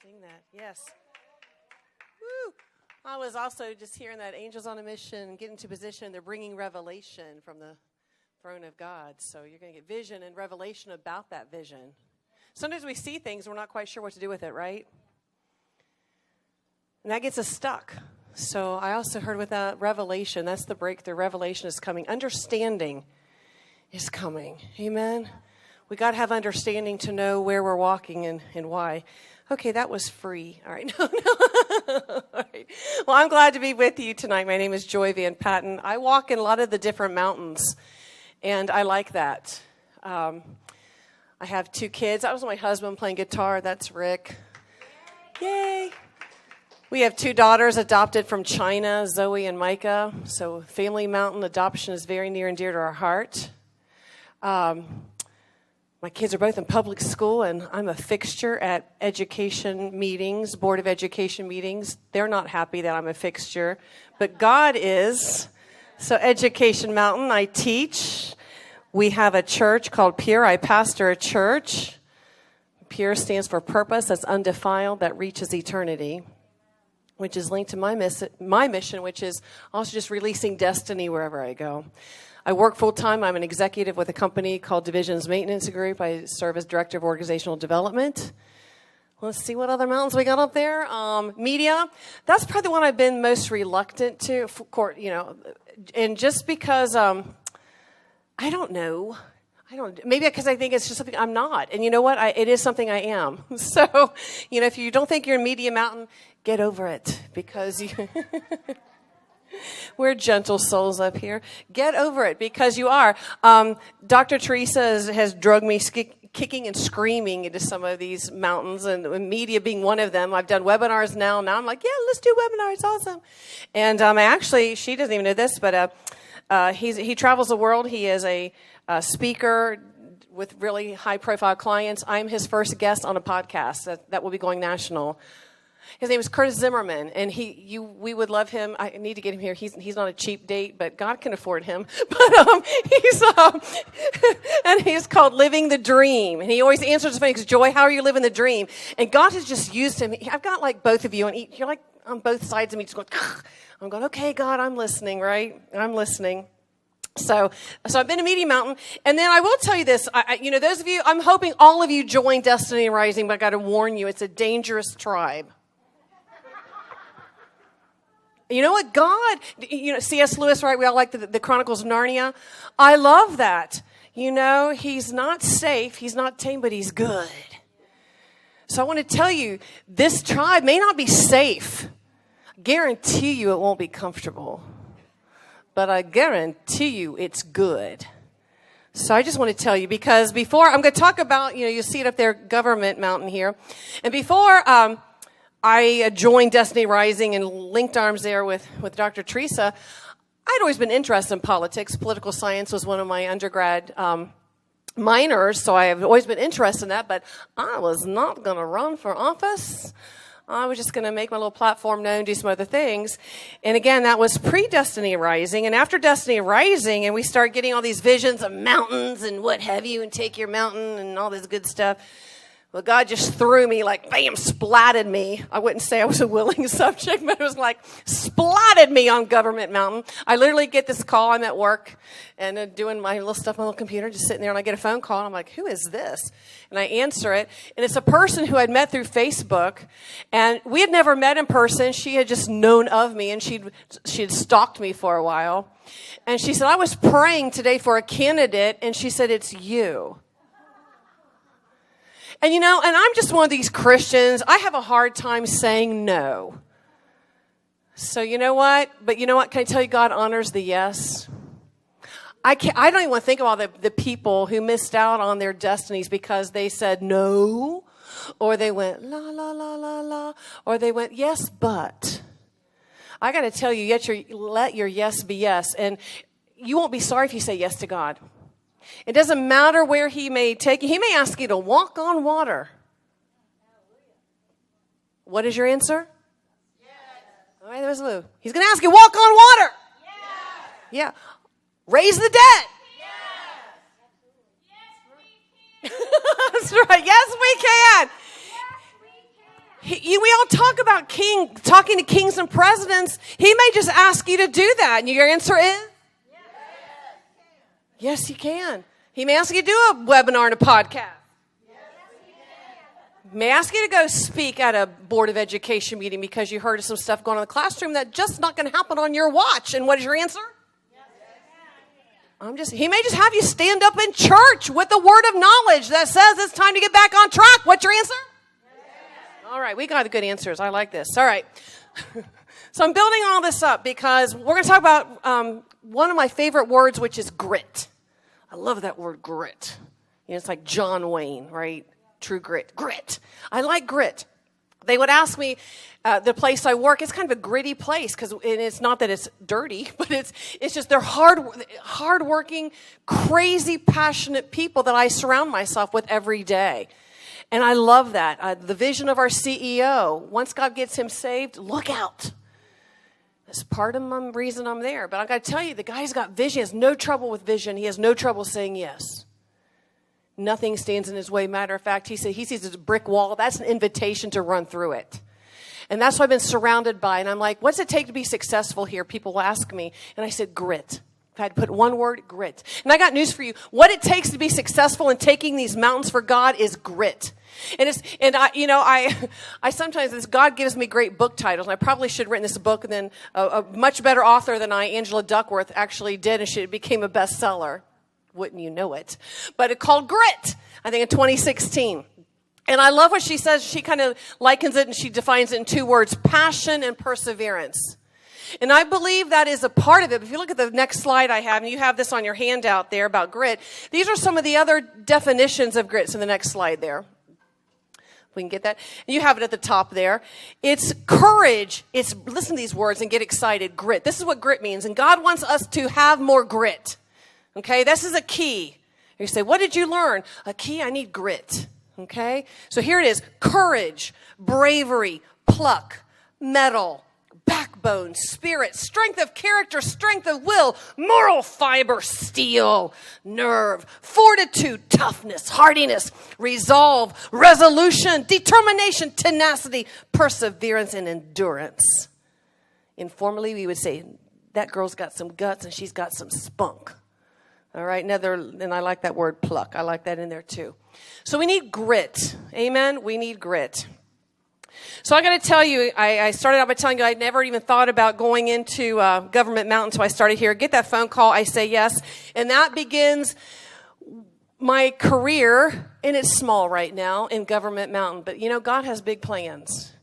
Sing that. Yes. Woo. I was also just hearing that angels on a mission, get into position. They're bringing revelation from the throne of God. So you're going to get vision and revelation about that vision. Sometimes we see things, we're not quite sure what to do with it, right? And that gets us stuck. So I also heard with that revelation, that's the breakthrough. Revelation is coming. Understanding is coming. Amen? We got to have understanding to know where we're walking and why. Okay, that was free. All right. No. All right. Well, I'm glad to be with you tonight. My name is Joy Van Patten. I walk in a lot of the different mountains, and I like that. I have 2 kids. That was my husband playing guitar. That's Rick. Yay. We have 2 daughters adopted from China, Zoe and Micah. So Family Mountain adoption is very near and dear to our heart. My kids are both in public school, and I'm a fixture at education meetings, Board of Education meetings. They're not happy that I'm a fixture, but God is. So Education Mountain, I teach. We have a church called Pure. I pastor a church. Pure stands for purpose that's undefiled, that reaches eternity, which is linked to my mission, which is also just releasing destiny wherever I go. I work full-time. I'm an executive with a company called Divisions Maintenance Group. I serve as Director of Organizational Development. Let's see what other mountains we got up there. Media. That's probably the one I've been most reluctant to, and just because, I don't know. Maybe because I think it's just something I'm not. And you know what? It is something I am. So, if you don't think you're in Media Mountain, get over it because you... We're gentle souls up here. Get over it because you are. Dr. Teresa has drugged me kicking and screaming into some of these mountains, and media being one of them. I've done webinars now. Now I'm like, yeah, let's do webinars. It's awesome. And actually, she doesn't even know this, but he travels the world. He is a speaker with really high-profile clients. I'm his first guest on a podcast that will be going national. His name is Curtis Zimmerman, and we would love him. I need to get him here. He's not a cheap date, but God can afford him. But he's called Living the Dream, and he always answers the phone. He goes, Joy, how are you living the dream? And God has just used him. I've got like both of you, and you're like on both sides of me, just going. I'm going, okay, God, I'm listening, right? I'm listening. So I've been to Media Mountain, and then I will tell you this. Those of you, I'm hoping all of you join Destiny Rising, but I got to warn you, it's a dangerous tribe. You know what? God, C.S. Lewis, right? We all like the Chronicles of Narnia. I love that. He's not safe, he's not tame, but he's good. So I want to tell you, this tribe may not be safe. I guarantee you it won't be comfortable. But I guarantee you it's good. So I just want to tell you, because before, I'm going to talk about, you see it up there, Government Mountain here. And before... I joined Destiny Rising and linked arms there with Dr. Teresa. I'd always been interested in politics. Political science was one of my undergrad minors, so I have always been interested in that, but I was not going to run for office. I was just going to make my little platform known, do some other things. And again, that was pre-Destiny Rising. And after Destiny Rising, and we start getting all these visions of mountains and what have you, and take your mountain and all this good stuff. Well, God just threw me like, bam, splatted me. I wouldn't say I was a willing subject, but it was like splatted me on Government Mountain. I literally get this call. I'm at work and doing my little stuff on my little computer, just sitting there, and I get a phone call, and I'm like, who is this? And I answer it, and it's a person who I'd met through Facebook, and we had never met in person. She had just known of me, and she had stalked me for a while. And she said, I was praying today for a candidate, and she said, it's you. And and I'm just one of these Christians. I have a hard time saying no. So you know what? But you know what? Can I tell you, God honors the yes? I don't even want to think of all the people who missed out on their destinies because they said no, or they went la, la, la, la, la, or they went yes, but. I got to tell you, let your yes be yes. And you won't be sorry if you say yes to God. It doesn't matter where he may take you. He may ask you to walk on water. What is your answer? Yes. All right, there's Lou. He's going to ask you, walk on water. Yes. Yeah. Raise the dead. Yes. Yes, we can. That's right. Yes, we can. We all talk about talking to kings and presidents. He may just ask you to do that. And your answer is? Yes, he can. He may ask you to do a webinar and a podcast. May ask you to go speak at a Board of Education meeting because you heard of some stuff going on in the classroom that's just not going to happen on your watch. And what is your answer? He may just have you stand up in church with a word of knowledge that says it's time to get back on track. What's your answer? All right, we got the good answers. I like this. All right. So I'm building all this up because we're going to talk about one of my favorite words, which is grit. I love that word, grit. It's like John Wayne, right? True grit. Grit. I like grit. They would ask me, the place I work, it's kind of a gritty place because it's not that it's dirty, but it's just they're hardworking, crazy, passionate people that I surround myself with every day. And I love that. The vision of our CEO, once God gets him saved, look out. That's part of the reason I'm there. But I got to tell you, the guy's got vision. He has no trouble with vision. He has no trouble saying yes. Nothing stands in his way. Matter of fact, he sees a brick wall. That's an invitation to run through it. And that's what I've been surrounded by. And I'm like, what's it take to be successful here? People ask me. And I said, grit. If I had to put one word, grit. And I got news for you. What it takes to be successful in taking these mountains for God is grit. I sometimes, this God gives me great book titles. And I probably should have written this book, and then a much better author than Angela Duckworth, actually did, and she became a bestseller. Wouldn't you know it? But it's called Grit, I think in 2016. And I love what she says. She kind of likens it and she defines it in two words, passion and perseverance. And I believe that is a part of it. If you look at the next slide I have, and you have this on your handout there about grit, these are some of the other definitions of grit. So the next slide there. If we can get that. And you have it at the top there. It's courage. Listen to these words and get excited. Grit. This is what grit means. And God wants us to have more grit. Okay, this is a key. You say, what did you learn? A key, I need grit. Okay, so here it is. Courage, bravery, pluck, mettle, backbone, spirit, strength of character, strength of will, moral fiber, steel, nerve, fortitude, toughness, hardiness, resolve, resolution, determination, tenacity, perseverance, and endurance. Informally, we would say, that girl's got some guts and she's got some spunk. All right, and I like that word pluck. I like that in there too. So we need grit. Amen? We need grit. So I got to tell you, I started out by telling you I'd never even thought about going into Government Mountain, so I started here. Get that phone call, I say yes. And that begins my career, and it's small right now, in Government Mountain. But, God has big plans.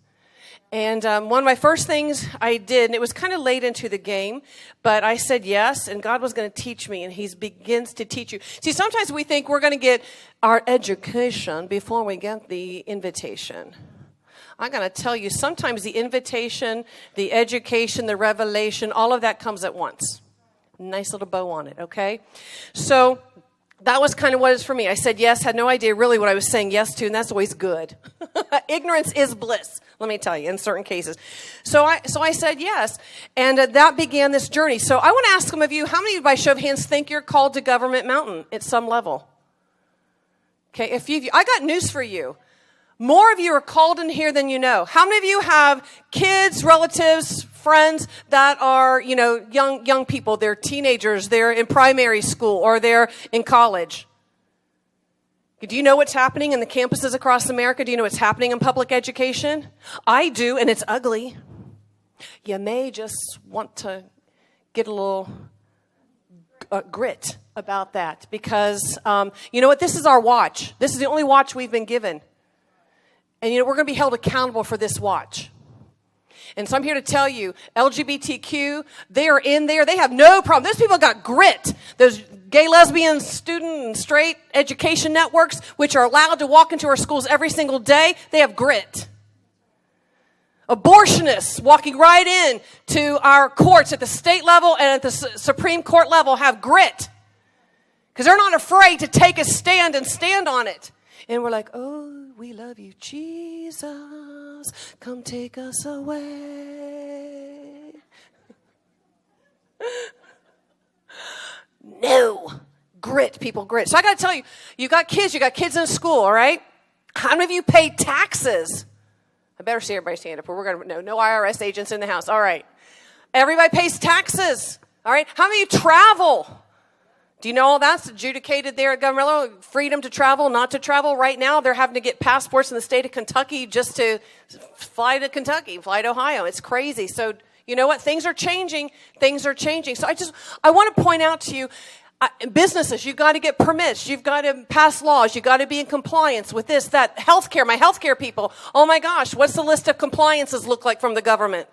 And one of my first things I did, and it was kind of late into the game, but I said yes, and God was going to teach me, and He begins to teach you. See, sometimes we think we're going to get our education before we get the invitation. I'm going to tell you, sometimes the invitation, the education, the revelation, all of that comes at once. Nice little bow on it, okay? So that was kind of what it was for me. I said yes, had no idea really what I was saying yes to, and that's always good. Ignorance is bliss, let me tell you, in certain cases. So I said yes, and that began this journey. So I want to ask some of you, how many of you, by show of hands, think you're called to Government Mountain at some level? Okay, a few of you. I got news for you. More of you are called in here than you know. How many of you have kids, relatives, friends that are, young people? They're teenagers, they're in primary school, or they're in college. Do you know what's happening in the campuses across America? Do you know what's happening in public education? I do, and it's ugly. You may just want to get a little grit about that because, you know what? This is our watch. This is the only watch we've been given. And, we're going to be held accountable for this watch. And so I'm here to tell you, LGBTQ, they are in there. They have no problem. Those people got grit. Those gay, lesbian, student, and straight education networks, which are allowed to walk into our schools every single day, they have grit. Abortionists walking right in to our courts at the state level and at the Supreme Court level have grit. Because they're not afraid to take a stand and stand on it. And we're like, oh, we love you, Jesus. Come take us away. No. Grit, people, grit. So I got to tell you, you got kids in school, all right? How many of you pay taxes? I better see everybody stand up, or we're going to, no IRS agents in the house. All right. Everybody pays taxes. All right. How many of you travel? Do you know all that's adjudicated there at government level? Freedom to travel, not to travel. Right now, they're having to get passports in the state of Kentucky just to fly to Kentucky, fly to Ohio. It's crazy. So, you know what? Things are changing. Things are changing. So I want to point out to you, businesses, you've got to get permits. You've got to pass laws. You've got to be in compliance with this, that. Healthcare, my healthcare people. Oh my gosh, what's the list of compliances look like from the government?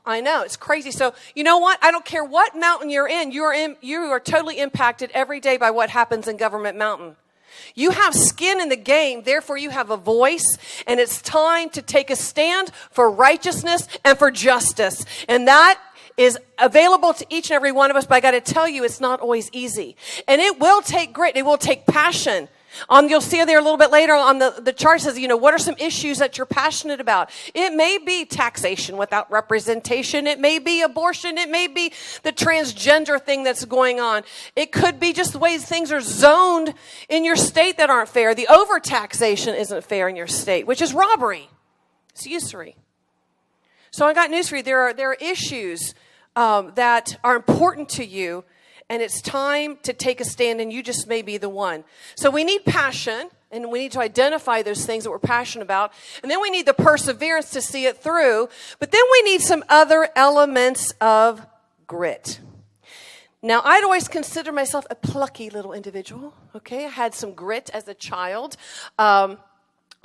I know, it's crazy. So, you know what? I don't care what mountain you're in. You are totally impacted every day by what happens in Government Mountain. You have skin in the game, therefore you have a voice, and it's time to take a stand for righteousness and for justice. And that is available to each and every one of us, but I got to tell you, it's not always easy. And it will take grit. It will take passion. You'll see there a little bit later on the chart says, what are some issues that you're passionate about? It may be taxation without representation. It may be abortion. It may be the transgender thing that's going on. It could be just the ways things are zoned in your state that aren't fair. The overtaxation isn't fair in your state, which is robbery. It's usury. So I got news for you. There are issues that are important to you, and it's time to take a stand, and you just may be the one. So we need passion, and we need to identify those things that we're passionate about. And then we need the perseverance to see it through. But then we need some other elements of grit. Now, I'd always consider myself a plucky little individual, okay? I had some grit as a child.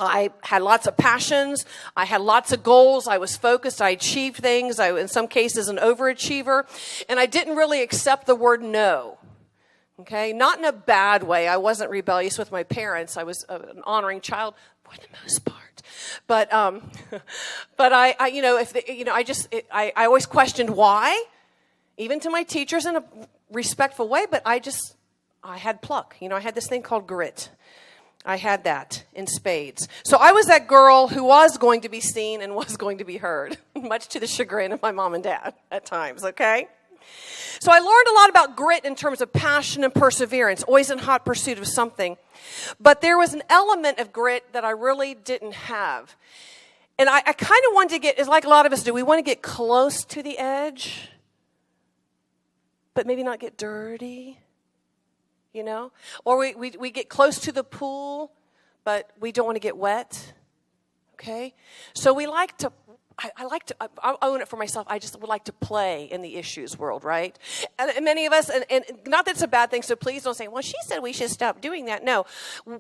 I had lots of passions. I had lots of goals. I was focused. I achieved things. In some cases, an overachiever. And I didn't really accept the word no. Okay? Not in a bad way. I wasn't rebellious with my parents. I was an honoring child for the most part. But I always questioned why, even to my teachers in a respectful way, but I had pluck. I had this thing called grit. I had that in spades. So I was that girl who was going to be seen and was going to be heard, much to the chagrin of my mom and dad at times, okay? So I learned a lot about grit in terms of passion and perseverance, always in hot pursuit of something. But there was an element of grit that I really didn't have. And I kind of wanted to it's like a lot of us do, we want to get close to the edge, but maybe not get dirty. Or we get close to the pool, but we don't want to get wet, okay? So I'll own it for myself, I just would like to play in the issues world, right? And many of us, and not that it's a bad thing, so please don't say, well, she said we should stop doing that. No,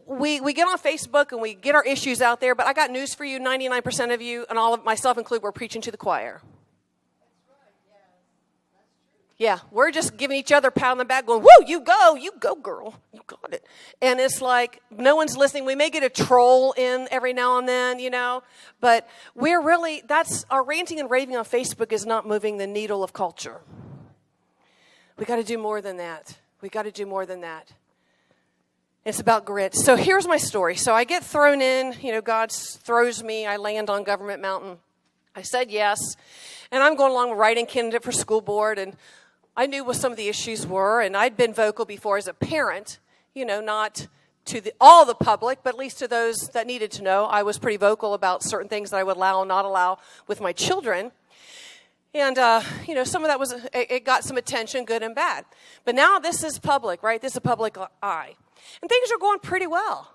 we get on Facebook and we get our issues out there, but I got news for you, 99% of you, and all of myself included, we're preaching to the choir. Yeah, we're just giving each other a pat on the back going, woo, you go, girl. You got it. And it's like no one's listening. We may get a troll in every now and then, but that's our ranting and raving on Facebook is not moving the needle of culture. We got to do more than that. It's about grit. So here's my story. So I get thrown in, God throws me. I land on Government Mountain. I said yes. And I'm going along with writing candidate for school board, and I knew what some of the issues were, and I'd been vocal before as a parent, not to all the public, but at least to those that needed to know. I was pretty vocal about certain things that I would allow and not allow with my children. And, some of that it got some attention, good and bad. But now this is public, right? This is a public eye. And things are going pretty well.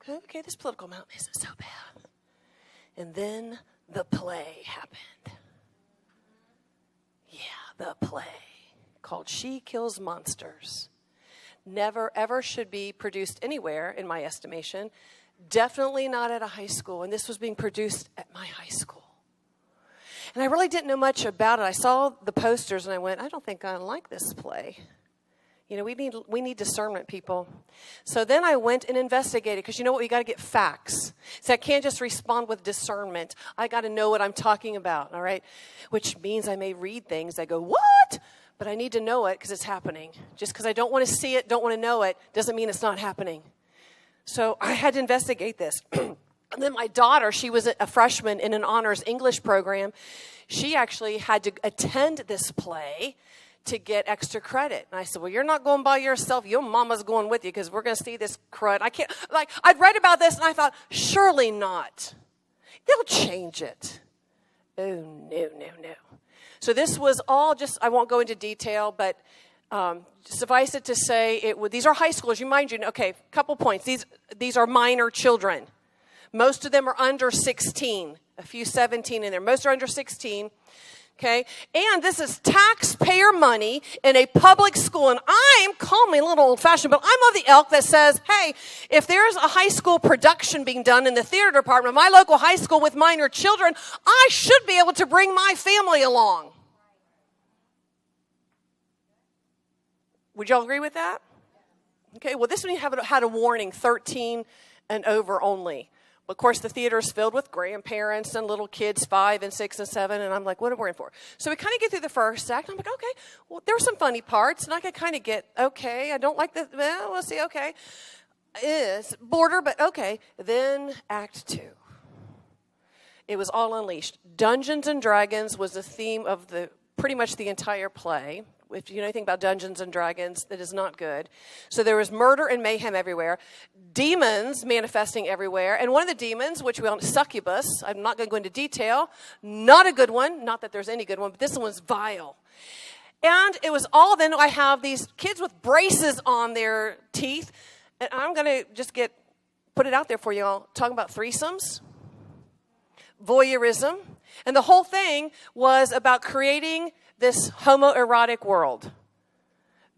Okay, this political mountain isn't so bad. And then the play happened. The play called She Kills Monsters. Never, ever should be produced anywhere, in my estimation. Definitely not at a high school. And this was being produced at my high school. And I really didn't know much about it. I saw the posters and I went, I don't think I like this play. We need discernment, people. So then I went and investigated, because you know what? We got to get facts. So I can't just respond with discernment. I got to know what I'm talking about, all right? Which means I may read things. I go, what? But I need to know it because it's happening. Just because I don't want to see it, don't want to know it, doesn't mean it's not happening. So I had to investigate this. And then my daughter, she was a freshman in an honors English program. She actually had to attend this play to get extra credit. And I said, well, you're not going by yourself. Your mama's going with you because we're going to see this crud. I can't, I'd read about this and I thought, surely not. They'll change it. Oh, no. So this was all just, I won't go into detail, but suffice it to say, these are high schoolers. You mind you, okay, couple points. These are minor children. Most of them are under 16. A few 17 in there. Most are under 16. Okay? And this is taxpayer money in a public school. And I'm, call me a little old-fashioned, but I'm of the ilk that says, hey, if there's a high school production being done in the theater department of my local high school with minor children, I should be able to bring my family along. Would y'all agree with that? Okay, well, this one had a warning, 13 and over only. Of course, the theater is filled with grandparents and little kids, 5 and 6 and 7, and I'm like, what are we in for? So we kind of get through the first act. I'm like, okay, well, there were some funny parts, and I could kind of get, okay, I don't like this, well, we'll see, okay. It's border, but okay. Then Act 2. It was all unleashed. Dungeons and Dragons was the theme of pretty much the entire play. If you know anything about Dungeons and Dragons, it is not good. So there was murder and mayhem everywhere. Demons manifesting everywhere. And one of the demons, which we all know, succubus, I'm not going to go into detail, not a good one. Not that there's any good one, but this one's vile. And it was all, then I have these kids with braces on their teeth. And I'm going to just put it out there for you all. Talking about threesomes, voyeurism. And the whole thing was about creating this homoerotic world.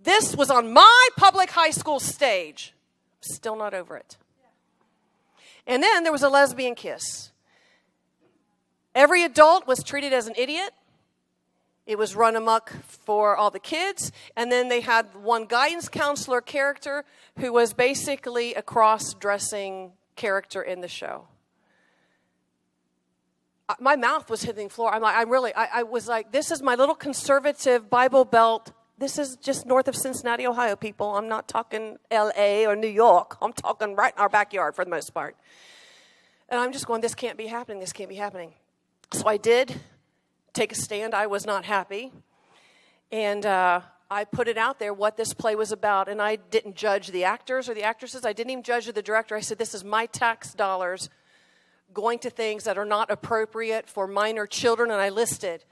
This was on my public high school stage. Still not over it. And then there was a lesbian kiss. Every adult was treated as an idiot. It was run amok for all the kids. And then they had one guidance counselor character who was basically a cross-dressing character in the show. My mouth was hitting the floor. I was like, this is my little conservative Bible Belt. This is just north of Cincinnati, Ohio, people. I'm not talking L.A. or New York. I'm talking right in our backyard for the most part. And I'm just going, this can't be happening. This can't be happening. So I did take a stand. I was not happy. And I put it out there what this play was about. And I didn't judge the actors or the actresses. I didn't even judge the director. I said, this is my tax dollars going to things that are not appropriate for minor children, and I listed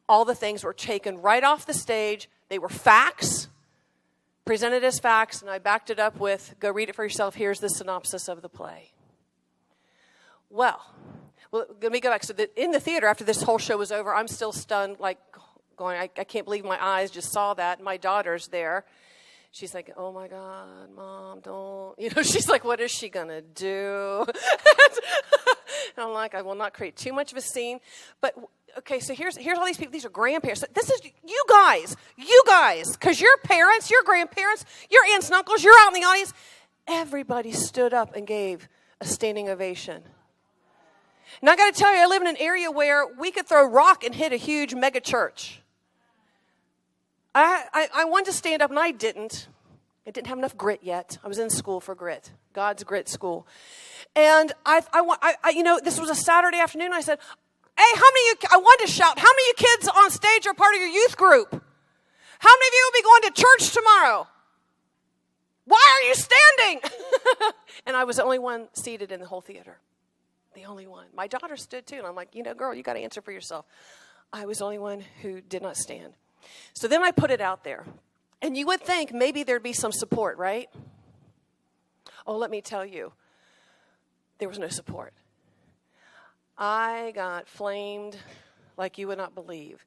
all the things were taken right off the stage. They were facts, presented as facts, and I backed it up with, go read it for yourself. Here's the synopsis of the play. Well, let me go back. So in the theater, after this whole show was over, I'm still stunned, like going, I can't believe my eyes just saw that. My daughter's there. She's like, oh, my God, Mom, don't. You know, she's like, what is she going to do? And I'm like, I will not create too much of a scene. But, okay, so here's all these people. These are grandparents. This is you guys, because your parents, your grandparents, your aunts and uncles, you're out in the audience. Everybody stood up and gave a standing ovation. And I got to tell you, I live in an area where we could throw a rock and hit a huge mega church. I wanted to stand up, and I didn't. I didn't have enough grit yet. I was in school for grit, God's grit school. And this was a Saturday afternoon. I said, hey, I wanted to shout, how many of you kids on stage are part of your youth group? How many of you will be going to church tomorrow? Why are you standing? And I was the only one seated in the whole theater. The only one. My daughter stood too, and I'm like, girl, you got to answer for yourself. I was the only one who did not stand. So then I put it out there. And you would think maybe there'd be some support, right? Oh, let me tell you, there was no support. I got flamed like you would not believe.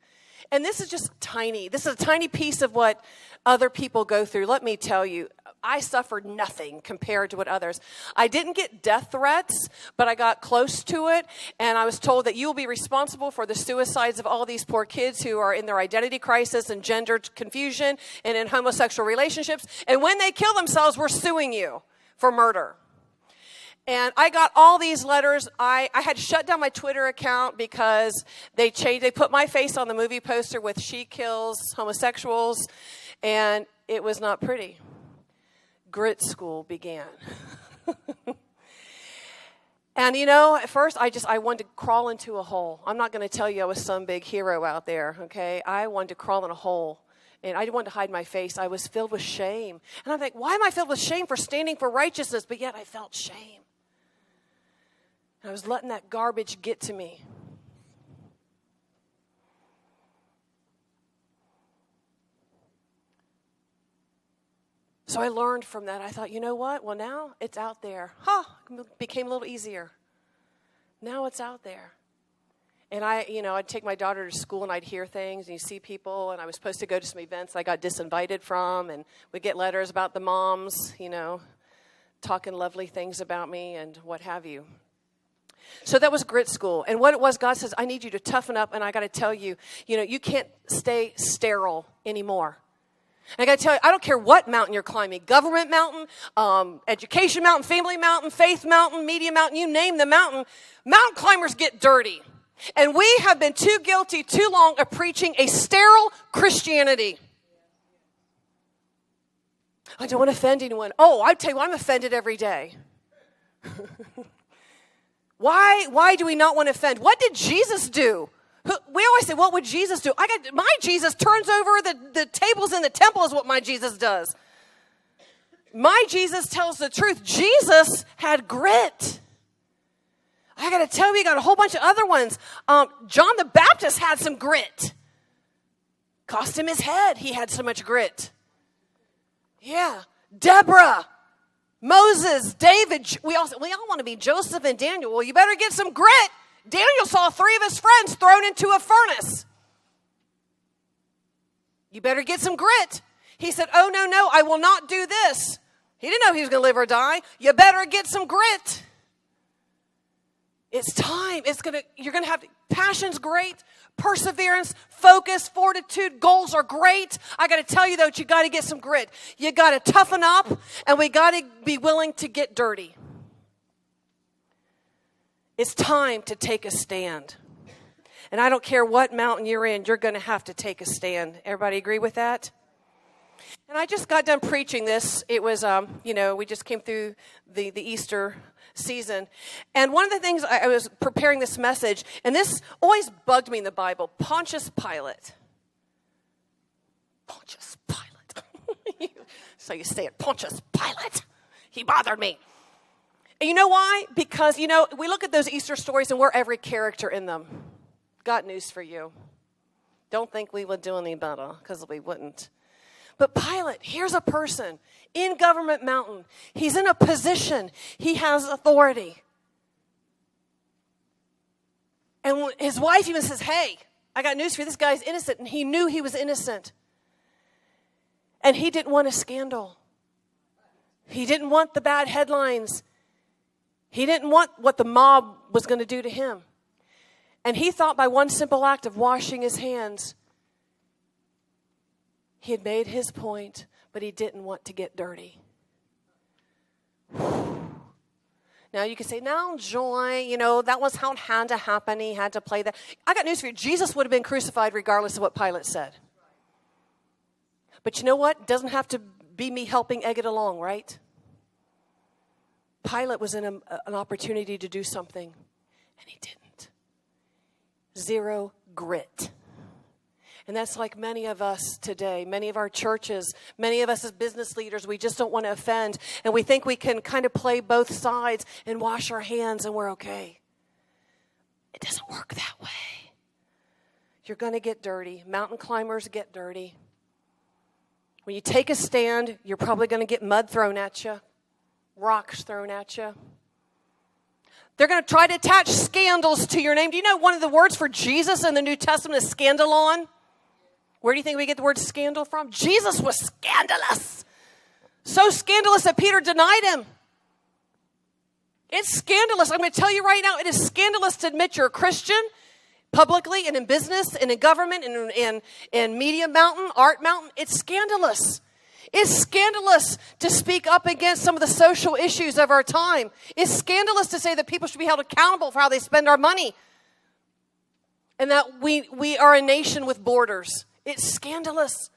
And this is just tiny. This is a tiny piece of what other people go through. Let me tell you, I suffered nothing compared to what others. I didn't get death threats, but I got close to it. And I was told that you will be responsible for the suicides of all these poor kids who are in their identity crisis and gender confusion and in homosexual relationships. And when they kill themselves, we're suing you for murder. And I got all these letters. I had to shut down my Twitter account because they put my face on the movie poster with She Kills Homosexuals, and it was not pretty. Grit school began. And at first I wanted to crawl into a hole. I'm not going to tell you I was some big hero out there, okay? I wanted to crawl in a hole And I didn't want to hide my face. I was filled with shame. And I'm like, why am I filled with shame for standing for righteousness? But yet I felt shame. And I was letting that garbage get to me. So I learned from that. I thought, you know what? Well, now it's out there. It became a little easier. Now it's out there. And I'd take my daughter to school and I'd hear things and you see people, and I was supposed to go to some events I got disinvited from, and we'd get letters about the moms, talking lovely things about me and what have you. So that was grit school. And what it was, God says, I need you to toughen up, and I got to tell you, you can't stay sterile anymore. And I got to tell you, I don't care what mountain you're climbing, government mountain, education mountain, family mountain, faith mountain, media mountain, you name the mountain, mountain climbers get dirty. And we have been too guilty too long of preaching a sterile Christianity. I don't want to offend anyone. Oh, I tell you what, I'm offended every day. Why do we not want to offend? What did Jesus do? We always say, what would Jesus do? My Jesus turns over the tables in the temple is what my Jesus does. My Jesus tells the truth. Jesus had grit. I got to tell you, we got a whole bunch of other ones. John the Baptist had some grit. Cost him his head. He had so much grit. Yeah. Deborah, Moses, David. We all want to be Joseph and Daniel. Well, you better get some grit. Daniel saw 3 of his friends thrown into a furnace. You better get some grit. He said, oh, no, I will not do this. He didn't know he was going to live or die. You better get some grit. It's time. You're going to have passion's great, perseverance, focus, fortitude, goals are great. I got to tell you, though, you got to get some grit. You got to toughen up, and we got to be willing to get dirty. It's time to take a stand. And I don't care what mountain you're in, you're going to have to take a stand. Everybody agree with that? And I just got done preaching this. It was, we just came through the Easter season. And one of the things I was preparing this message, and this always bugged me in the Bible, Pontius Pilate. Pontius Pilate. So you say it, Pontius Pilate. He bothered me. And you know why? Because, we look at those Easter stories and we're every character in them. Got news for you. Don't think we would do any better, because we wouldn't. But Pilate, here's a person in Government Mountain. He's in a position. He has authority. And his wife even says, hey, I got news for you. This guy's innocent. And he knew he was innocent. And he didn't want a scandal. He didn't want the bad headlines. He didn't want what the mob was going to do to him. And he thought by one simple act of washing his hands, he had made his point, but he didn't want to get dirty. Now you can say, now Joy, that was how it had to happen. He had to play that. I got news for you. Jesus would have been crucified regardless of what Pilate said. But you know what? It doesn't have to be me helping egg it along, right? Pilate was in an opportunity to do something, and he didn't. Zero grit. And that's like many of us today, many of our churches, many of us as business leaders, we just don't want to offend. And we think we can kind of play both sides and wash our hands and we're okay. It doesn't work that way. You're going to get dirty. Mountain climbers get dirty. When you take a stand, you're probably going to get mud thrown at you, rocks thrown at you. They're going to try to attach scandals to your name. Do you know one of the words for Jesus in the New Testament is scandalon? Where do you think we get the word scandal from? Jesus was scandalous. So scandalous that Peter denied him. It's scandalous. I'm going to tell you right now, it is scandalous to admit you're a Christian publicly and in business and in government and in media mountain, art mountain. It's scandalous. It's scandalous to speak up against some of the social issues of our time. It's scandalous to say that people should be held accountable for how they spend our money. And that we are a nation with borders. It's scandalous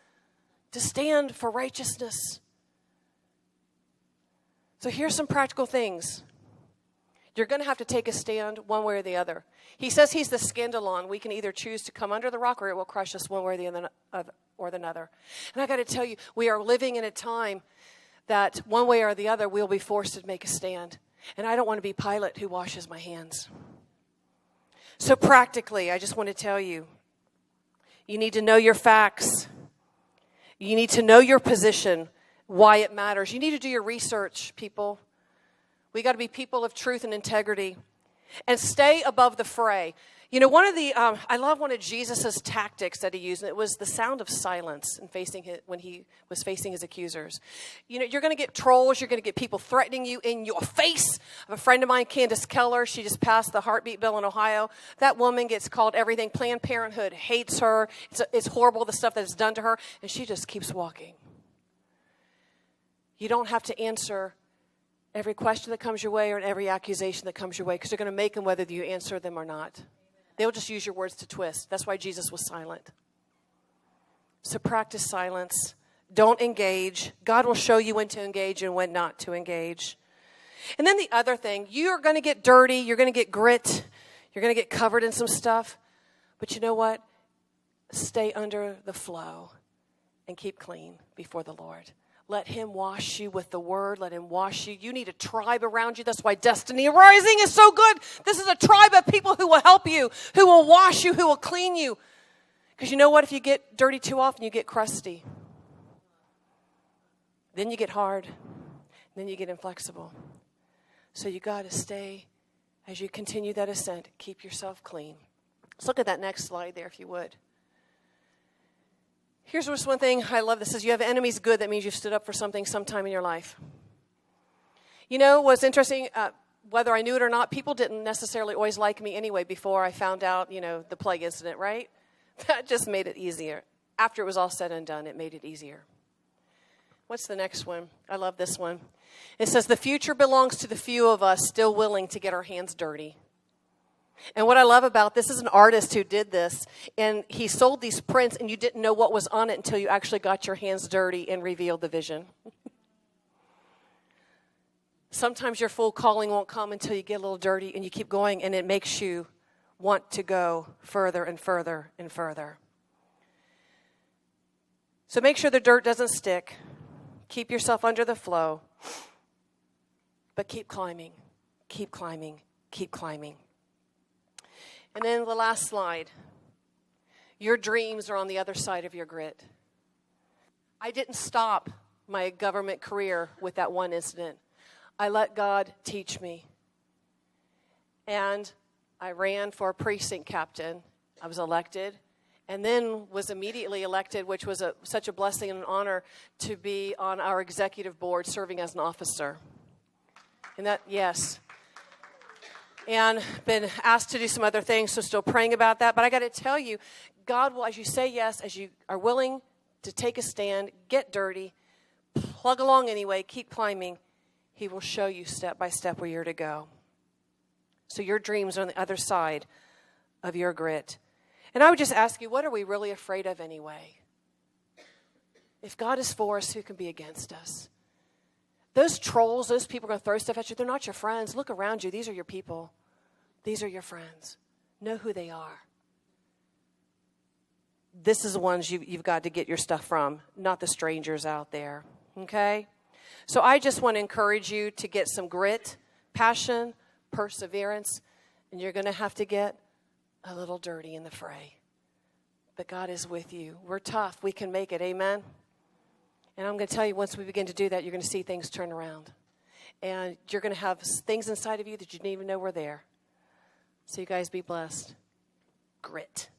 to stand for righteousness. So here's some practical things. You're going to have to take a stand one way or the other. He says he's the scandalon. We can either choose to come under the rock or it will crush us one way or the other. And I got to tell you, we are living in a time that one way or the other we'll be forced to make a stand. And I don't want to be Pilate who washes my hands. So practically, I just want to tell you, you need to know your facts. You need to know your position, why it matters. You need to do your research, people. We got to be people of truth and integrity and stay above the fray. You know, I love one of Jesus' tactics that he used, and it was the sound of silence when he was facing his accusers. You know, you're going to get trolls. You're going to get people threatening you in your face. I have a friend of mine, Candace Keller. She just passed the heartbeat bill in Ohio. That woman gets called everything. Planned Parenthood hates her. It's horrible, the stuff that's done to her, and she just keeps walking. You don't have to answer every question that comes your way or every accusation that comes your way, because they're going to make them whether you answer them or not. They'll just use your words to twist. That's why Jesus was silent. So practice silence. Don't engage. God will show you when to engage and when not to engage. And then the other thing, you're going to get dirty. You're going to get grit. You're going to get covered in some stuff. But you know what? Stay under the flow and keep clean before the Lord. Let him wash you with the word. Let him wash you. You need a tribe around you. That's why Destiny Rising is so good. This is a tribe of people who will help you, who will wash you, who will clean you. Because you know what? If you get dirty too often, you get crusty. Then you get hard. Then you get inflexible. So you got to stay, as you continue that ascent, keep yourself clean. Let's look at that next slide there, if you would. Here's just one thing I love. This says you have enemies good. That means you've stood up for something sometime in your life. You know what's interesting, whether I knew it or not, people didn't necessarily always like me anyway before I found out, the plague incident, right? That just made it easier. After it was all said and done, it made it easier. What's the next one? I love this one. It says the future belongs to the few of us still willing to get our hands dirty. And what I love about this is an artist who did this, and he sold these prints, and you didn't know what was on it until you actually got your hands dirty and revealed the vision. Sometimes your full calling won't come until you get a little dirty, and you keep going, and it makes you want to go further and further and further. So make sure the dirt doesn't stick. Keep yourself under the flow, but keep climbing, keep climbing, keep climbing. And then the last slide. Your dreams are on the other side of your grit. I didn't stop my government career with that one incident. I let God teach me. And I ran for precinct captain. I was elected. And then was immediately elected, which was such a blessing and an honor to be on our executive board serving as an officer. And that, yes. And been asked to do some other things, so still praying about that. But I got to tell you, God will, as you say yes, as you are willing to take a stand, get dirty, plug along anyway, keep climbing, he will show you step by step where you're to go. So your dreams are on the other side of your grit. And I would just ask you, what are we really afraid of anyway? If God is for us, who can be against us? Those trolls, those people are going to throw stuff at you. They're not your friends. Look around you. These are your people. These are your friends. Know who they are. This is the ones you've got to get your stuff from, not the strangers out there. Okay? So I just want to encourage you to get some grit, passion, perseverance, and you're going to have to get a little dirty in the fray. But God is with you. We're tough. We can make it. Amen? And I'm going to tell you, once we begin to do that, you're going to see things turn around. And you're going to have things inside of you that you didn't even know were there. So you guys be blessed. Grit.